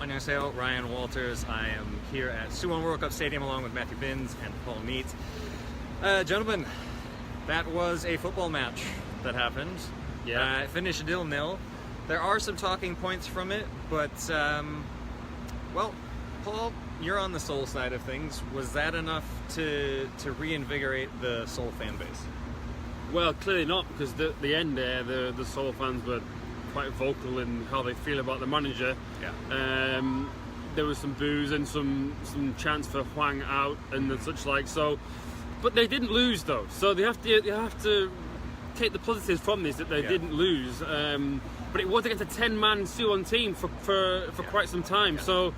Annyeonghaseyo, Ryan Walters. I am here at Suwon World Cup Stadium along with Matthew Binns and Paul Meat. Gentlemen, that was a football match that happened. Yeah. It finished 0-0. There are some talking points from it, but, well, Paul, you're on the Seoul side of things. Was that enough to reinvigorate the Seoul fan base? Well, clearly not, because the end there, the Seoul fans were quite vocal in how they feel about the manager. Yeah. There was some boos and some chants for Hwang out and such like. So, but they didn't lose though. So they have to take the positives from this, that they didn't lose. But it was against a 10-man Suwon team for quite some time. Yeah. So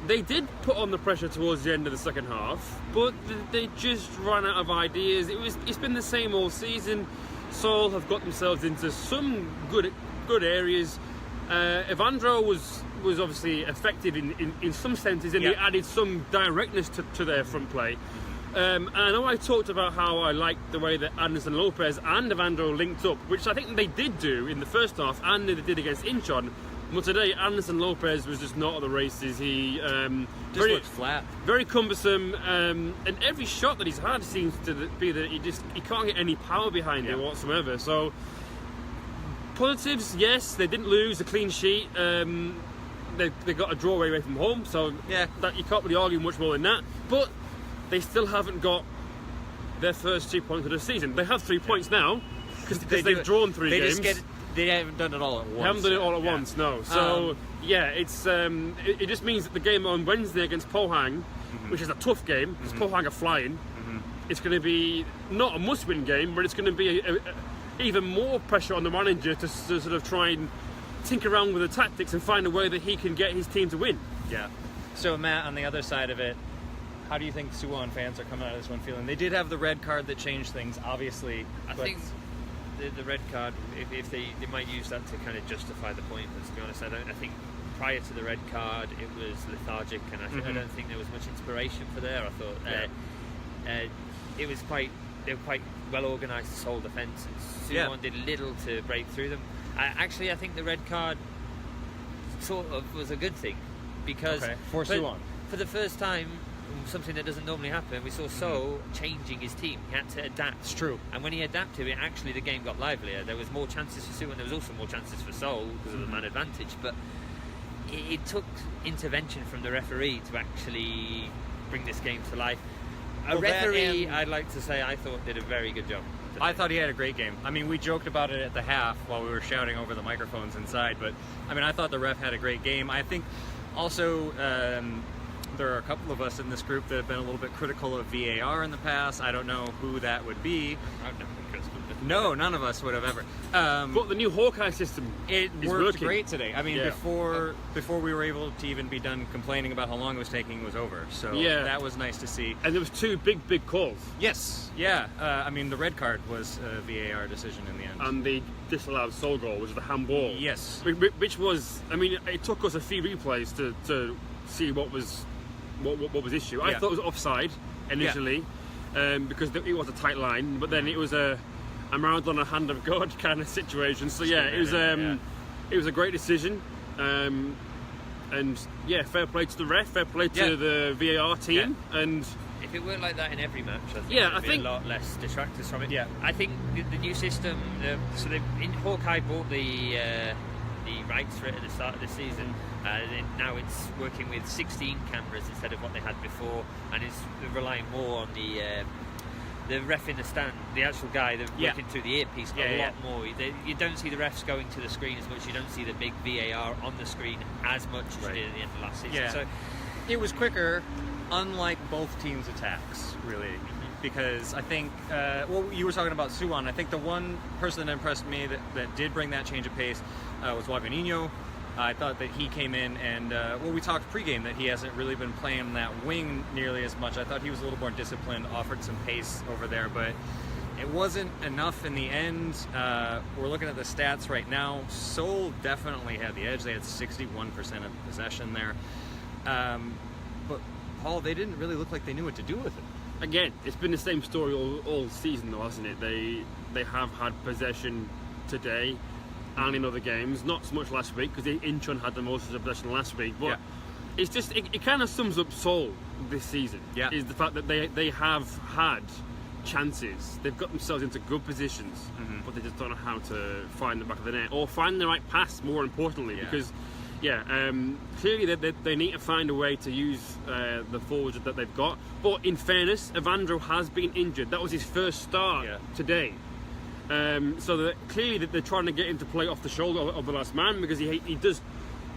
they did put on the pressure towards the end of the second half, but they just ran out of ideas. It's been the same all season. Seoul have got themselves into some good areas. Evandro was obviously effective in some senses, and he added some directness to their front play. And I know I talked about how I liked the way that Anderson Lopez and Evandro linked up, which I think they did do in the first half, and they did against Incheon. But today, Anderson Lopez was just not at the races. He just looked flat, very cumbersome, and every shot that he's had seems to be that he can't get any power behind it whatsoever. So positives, yes, they didn't lose, a clean sheet. They got a draw away from home, so that you can't really argue much more than that. But they still haven't got their first 2 points of the season. They have 3 points now because they've drawn 3 games. They haven't done it all at once. They haven't done it all at once, no. So it's it just means that the game on Wednesday against Pohang, which is a tough game, because Pohang are flying, it's going to be not a must-win game, but it's going to be even more pressure on the manager to sort of try and tinker around with the tactics and find a way that he can get his team to win. Yeah. So Matt, on the other side of it, how do you think Suwon fans are coming out of this one feeling? They did have the red card that changed things, obviously. I think the red card, if they might use that to kind of justify the point, but to be honest, I think prior to the red card it was lethargic, and I don't think there was much inspiration for there. I thought it was they were quite well organised, this whole defence, and Suwon did little to break through them. I think the red card sort of was a good thing, because for Suwon, for the first time, something that doesn't normally happen, we saw Seoul changing his team. He had to adapt. It's true. And when he adapted, actually the game got livelier. There was more chances for Suwon. There was also more chances for Seoul because of the man advantage. But it took intervention from the referee to actually bring this game to life. A referee, I'd like to say, I thought did a very good job today. I thought he had a great game. I mean, we joked about it at the half while we were shouting over the microphones inside, but I mean, I thought the ref had a great game. I think also there are a couple of us in this group that have been a little bit critical of VAR in the past. I don't know who that would be. I've never been critical. No, none of us would have ever. But the new Hawkeye system is worked working great today. I mean, before we were able to even be done complaining about how long it was taking, it was over. So that was nice to see. And there was 2 big calls. Yes, yeah. I mean, the red card was a VAR decision in the end. And the disallowed Seoul goal, which was the handball. Yes. Which was, I mean, it took us a few replays to see what was issue. I thought it was offside initially, because it was a tight line, but then it was a Maradona hand of God kind of situation. So it was a great decision, and fair play to the ref, fair play to the VAR team, and if it worked like that in every match, I think I think a lot less detractors from it. Yeah, I think the new system. Hawkeye bought the rights for it at the start of the season. Now it's working with 16 cameras instead of what they had before, and it's relying more on the ref in the stand, the actual guy that's working through the earpiece a lot more. You don't see the refs going to the screen as much. You don't see the big VAR on the screen as much as you did at the end of last season. So it was quicker, unlike both teams' attacks, really. Because I think, you were talking about Suwon. I think the one person that impressed me that did bring that change of pace was Waganino. I thought that he came in and, we talked pregame that he hasn't really been playing that wing nearly as much. I thought he was a little more disciplined, offered some pace over there, but it wasn't enough in the end. We're looking at the stats right now. Seoul definitely had the edge. They had 61% of possession there. But, Paul, they didn't really look like they knew what to do with it. Again, it's been the same story all season, though, hasn't it? They have had possession today. and in other games. Not so much last week because Incheon had the most of the possession last week, but it's just it kind of sums up Seoul this season. Yeah. Is the fact that they have had chances, they've got themselves into good positions, but they just don't know how to find the back of the net or find the right pass. More importantly, because clearly they need to find a way to use the forwards that they've got. But in fairness, Evandro has been injured. That was his first start today. So that clearly that they're trying to get him to play off the shoulder of the last man, because he does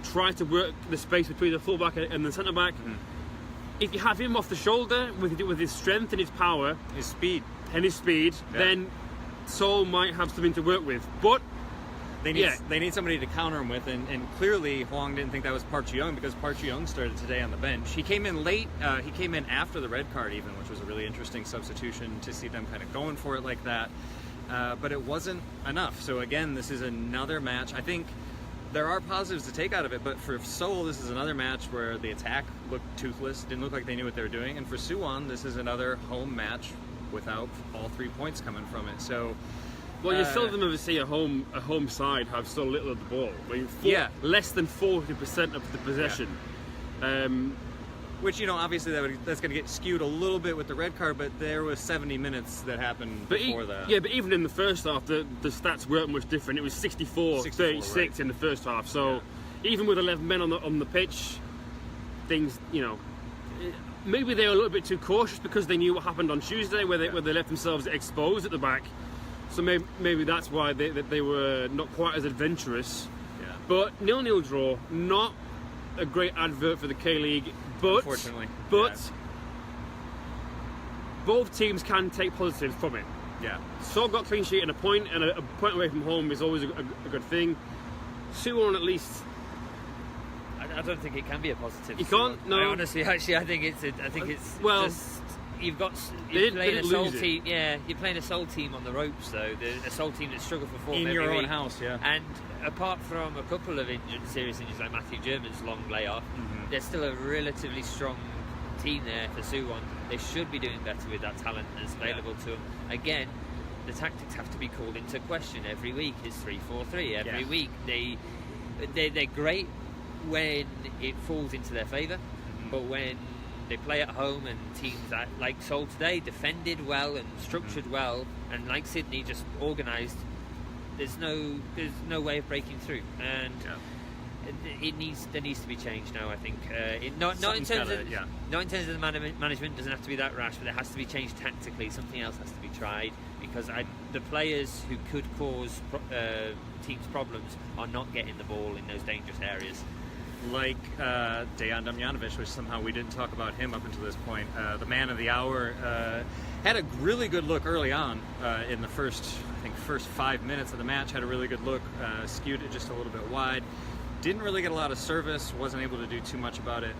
try to work the space between the fullback and the centre back. If you have him off the shoulder with his strength and his power, his speed, then Seoul might have something to work with. But they need somebody to counter him with, and clearly Hwang didn't think that was Park Ji-young, because Park Ji-young started today on the bench. He came in late. He came in after the red card even, which was a really interesting substitution to see them kind of going for it like that. But it wasn't enough. So again, this is another match. I think there are positives to take out of it, but for Seoul, this is another match where the attack looked toothless, didn't look like they knew what they were doing. And for Suwon, this is another home match without all 3 points coming from it. So, well, you seldom ever see a home side have so little of the ball. I mean, less than 40% of the possession. Which, obviously that's going to get skewed a little bit with the red card, but there was 70 minutes that happened before that. Yeah, but even in the first half, the stats weren't much different. It was 64-36 right, in the first half. So even with 11 men on the pitch, things, maybe they were a little bit too cautious because they knew what happened on Tuesday, where they left themselves exposed at the back. So maybe that's why they were not quite as adventurous. Yeah. But 0-0 draw, not a great advert for the K-League. But, unfortunately, both teams can take positives from it. Yeah. Seoul got clean sheet and a point away from home is always a good thing. Suwon, at least, I don't think it can be a positive. You can't. No. Honestly, actually, I think it's just, you're playing a Seoul team. Yeah, you're playing a Seoul team on the ropes, though. A Seoul team that struggled for form in every your own week. house. Yeah. And apart from a couple of serious injuries like Matthew German's long layoff, there's still a relatively strong team there for Suwon. They should be doing better with that talent that's available to them. Again, the tactics have to be called into question every week. It's 3-4-3 every week. They're great when it falls into their favour, but when they play at home and teams like Seoul today defended well and structured well, and like Sydney just organised, there's no way of breaking through, and there needs to be change now. I think not in terms of the management doesn't have to be that rash, but there has to be change tactically. Something else has to be tried, because the players who could cause teams problems are not getting the ball in those dangerous areas. Like Dejan Damjanovic, which somehow we didn't talk about him up until this point. The man of the hour had a really good look early on in the first 5 minutes of the match. Had a really good look, skewed it just a little bit wide. Didn't really get a lot of service, wasn't able to do too much about it.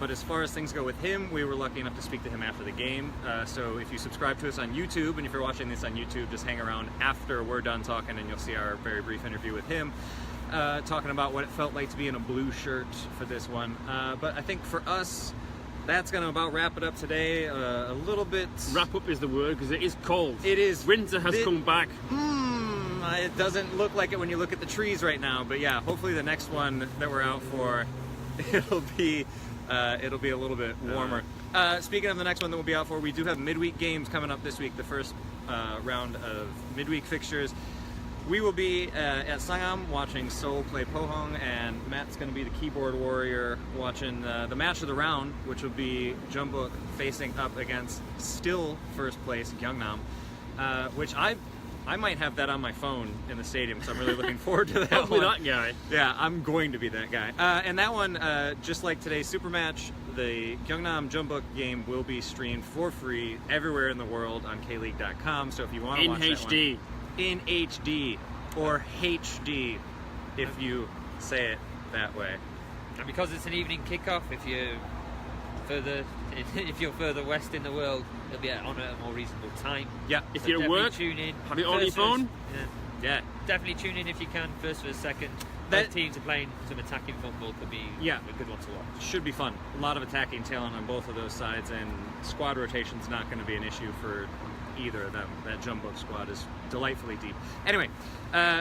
But as far as things go with him, we were lucky enough to speak to him after the game. So if you subscribe to us on YouTube, and if you're watching this on YouTube, just hang around after we're done talking and you'll see our very brief interview with him. Talking about what it felt like to be in a blue shirt for this one. But I think for us, that's going to about wrap it up today. A little bit... Wrap up is the word, because it is cold. It is. Winter has come back. It doesn't look like it when you look at the trees right now. But yeah, hopefully the next one that we're out for, it'll be a little bit warmer. Speaking of the next one that we'll be out for, we do have midweek games coming up this week, the first round of midweek fixtures. We will be at Sangam watching Seoul play Pohang, and Matt's going to be the keyboard warrior watching the match of the round, which will be Jeonbuk facing up against still first place Gyeongnam, which I might have that on my phone in the stadium, so I'm really looking forward to that Probably one. that guy. Yeah, I'm going to be that guy. And that one, just like today's super match, the Gyeongnam Jeonbuk game will be streamed for free everywhere in the world on KLeague.com. So if you want to watch that one, in HD, or HD, if you say it that way. And because it's an evening kickoff, if you're further west in the world, it'll be on a more reasonable time. Yeah. If you're at work, tune in. have it on your phone. Yeah, definitely tune in if you can. First versus second. Both teams are playing some attacking football. Could be a good one to watch. Should be fun. A lot of attacking talent on both of those sides, and squad rotation's not going to be an issue for either of them. That jumbo squad is delightfully deep. Anyway,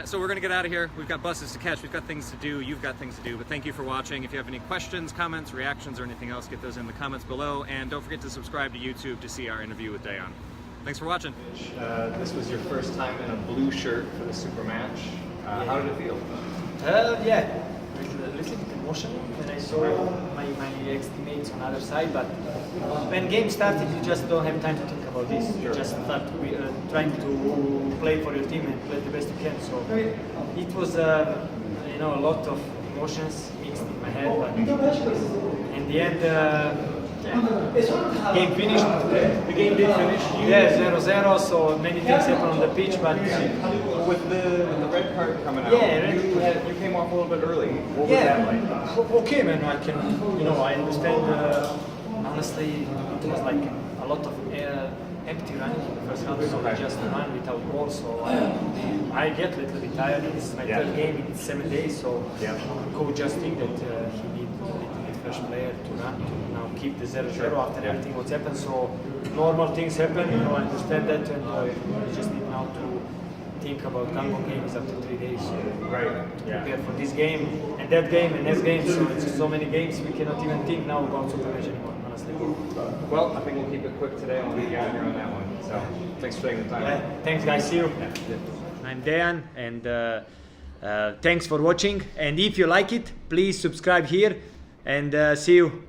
so we're going to get out of here. We've got buses to catch. We've got things to do. You've got things to do. But thank you for watching. If you have any questions, comments, reactions, or anything else, get those in the comments below. And don't forget to subscribe to YouTube to see our interview with Dejan. Thanks for watching. This was your first time in a blue shirt for the super match. How did it feel? Yeah, a little bit emotional when I saw my ex-teammates on the other side, but when game started, you just don't have time to think about this. You just start trying to play for your team and play the best you can. So it was, a lot of emotions mixed in my head, but in the end, game finished. The game did finish. Yeah, 0-0. So many things happened on the pitch, but With the red card coming out, Yeah, you came off a little bit early. What was that like? okay, man. I can, I understand. Honestly, it was like a lot of empty running in the first half, so I just run without ball. So I get a little bit tired. It's my third game in 7 days, so coach just think that he needs a little bit fresh player to run to now keep the 0-0 after everything what's happened. So normal things happen. I understand that, and we just need now to think about Congo games after 3 days. To prepare for this game and that game and next game. So it's so many games we cannot even think now about Super Match anymore. Honestly. Well, I think we'll keep it quick today. I'll leave you out here on that one. So thanks for taking the time. Thanks, guys. See you. I'm Dejan, and thanks for watching. And if you like it, please subscribe here, and see you.